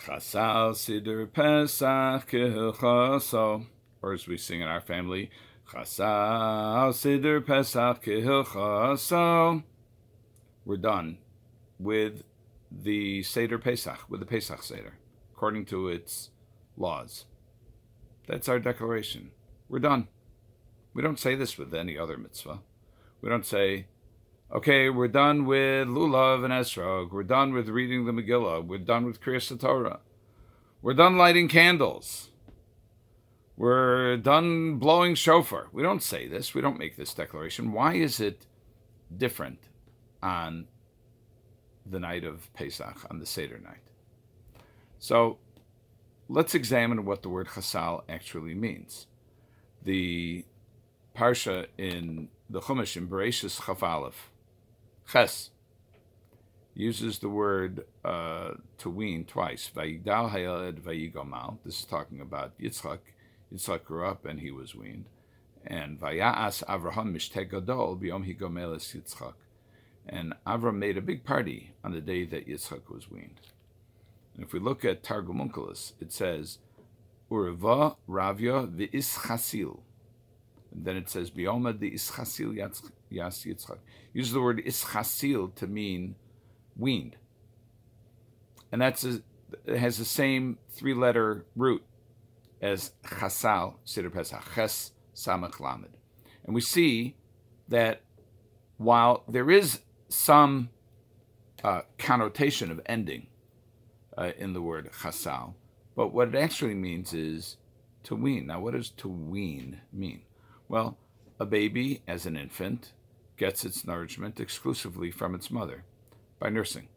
Chasal, Siddur, Pesach, Kehilchaso, or as we sing in our family, Chasal, Siddur, Pesach, Kehilchaso. We're done with the Seder Pesach, with the Pesach Seder, according to its laws. That's our declaration. We're done. We don't say this with any other mitzvah. We don't say, okay, we're done with Lulav and Esrog. We're done with reading the Megillah. We're done with Kriyas Torah. We're done lighting candles. We're done blowing shofar. We don't say this. We don't make this declaration. Why is it different on the night of Pesach, on the Seder night? So let's examine what the word Chasal actually means. The Parsha in the Chumash in Bereshis Chaf Aleph, Ches, uses the word to wean twice. Vayigdal hayeled vayigomal. This is talking about Yitzchak. Yitzchak grew up and he was weaned. And Vaya'as Avraham mishteh gadol biyom higomel es Yitzchak. And Avram made a big party on the day that Yitzchak was weaned. And if we look at Targum Onkelos, it says, Ureva Ravya v'ischasil. And then it says, Biyoma the ischasil yas Yitzchak. Use the word ischasil to mean weaned. And it has the same three-letter root as Chasal, Seder Pesach, Ches Samach Lamed. And we see that while there is some connotation of ending in the word Chasal, but what it actually means is to wean. Now, what does to wean mean? Well, a baby, as an infant, gets its nourishment exclusively from its mother by nursing.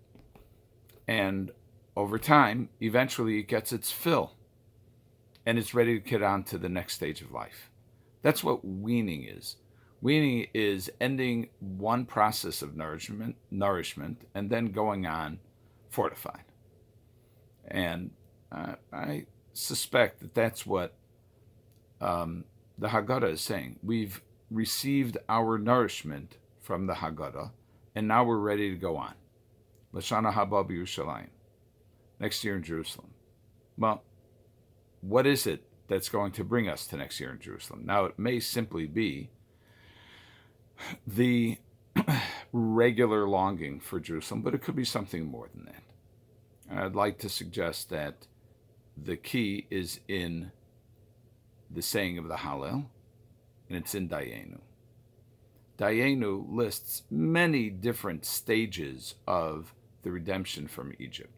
And over time, eventually it gets its fill and it's ready to get on to the next stage of life. That's what weaning is. Weaning is ending one process of nourishment, and then going on fortified. And I suspect that that's what the Haggadah is saying. We've received our nourishment from the Haggadah, and now we're ready to go on. Lashana haba b'Yerushalayim, next year in Jerusalem. Well, what is it that's going to bring us to next year in Jerusalem? Now, it may simply be the regular longing for Jerusalem, but it could be something more than that. And I'd like to suggest that the key is in the saying of the Hallel, and it's in Dayenu. Dayenu lists many different stages of the redemption from Egypt.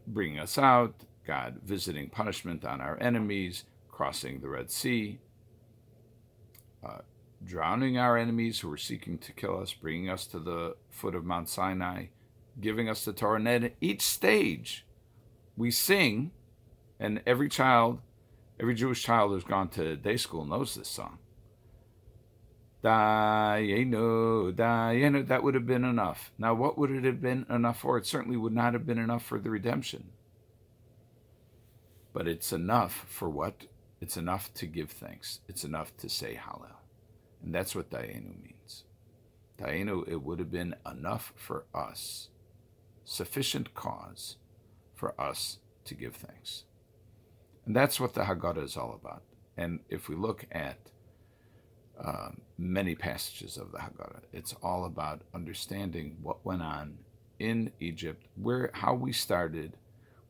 Bringing us out, God visiting punishment on our enemies, crossing the Red Sea, drowning our enemies who were seeking to kill us, bringing us to the foot of Mount Sinai, giving us the Torah. And at each stage, we sing, and every Jewish child who's gone to day school knows this song. Dayenu, Dayenu, that would have been enough. Now, what would it have been enough for? It certainly would not have been enough for the redemption. But it's enough for what? It's enough to give thanks. It's enough to say Hallel. And that's what Dayenu means. Dayenu, it would have been enough for us, sufficient cause for us to give thanks. And that's what the Haggadah is all about. And if we look at many passages of the Haggadah, it's all about understanding what went on in Egypt, how we started.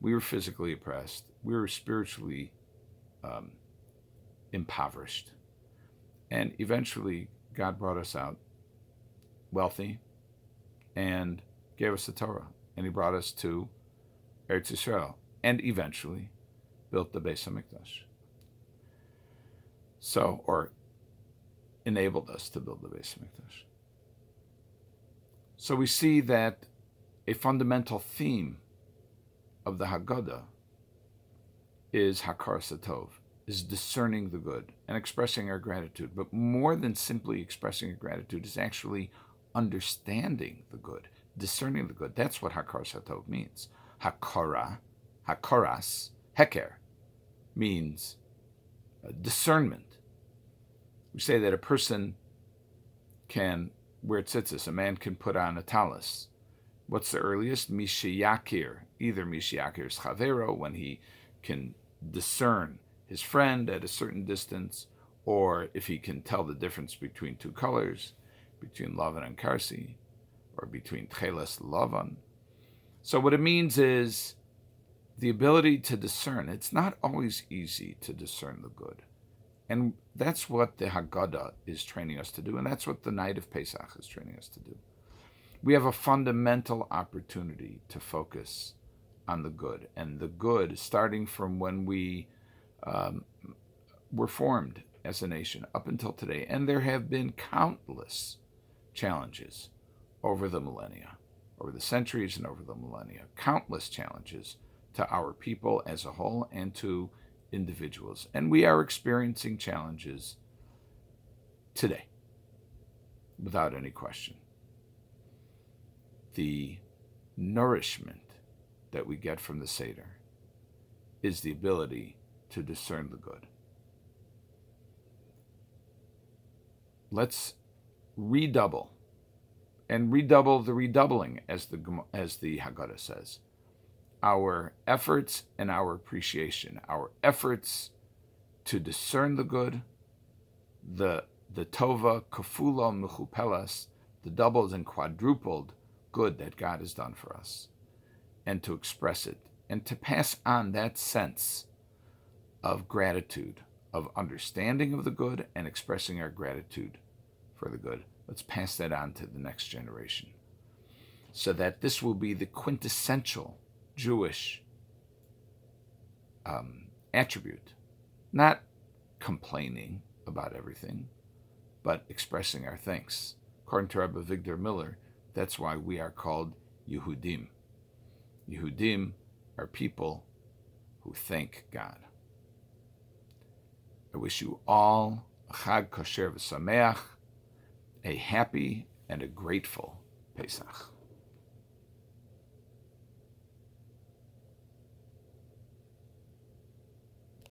We were physically oppressed. We were spiritually impoverished. And eventually, God brought us out wealthy and gave us the Torah. And he brought us to Eretz Yisrael and eventually built the Beis HaMikdash. Or enabled us to build the Beis HaMikdash. So we see that a fundamental theme of the Haggadah is Hakar Satov, is discerning the good and expressing our gratitude. But more than simply expressing our gratitude is actually understanding the good, discerning the good. That's what Hakar Satov means. Hakaras, Heker, means discernment. We say that a person can wear tzitzis, a man can put on a talis, What's the earliest? Mishiyakir. Either Mishiyakir's Chavero, when he can discern his friend at a certain distance, or if he can tell the difference between two colors, between Lavan and Karsi, or between Tcheles and Lavan. So what it means is the ability to discern. It's not always easy to discern the good. And that's what the Haggadah is training us to do, and that's what the night of Pesach is training us to do. We have a fundamental opportunity to focus on the good, and the good starting from when we were formed as a nation up until today. And there have been countless challenges over the millennia, over the centuries and over the millennia, countless challenges to our people as a whole and to individuals. And we are experiencing challenges today, without any question. The nourishment that we get from the Seder is the ability to discern the good. Let's redouble, and redouble the redoubling, as the Haggadah says, our efforts and our appreciation, our efforts to discern the good, the tova kafula mechupelas, the doubled and quadrupled good that God has done for us, and to express it, and to pass on that sense of gratitude, of understanding of the good and expressing our gratitude for the good. Let's pass that on to the next generation, so that this will be the quintessential Jewish attribute, not complaining about everything, but expressing our thanks. According to Rabbi Victor Miller, that's why we are called Yehudim. Yehudim are people who thank God. I wish you all a Chag Kosher v'Sameach, a happy and a grateful Pesach.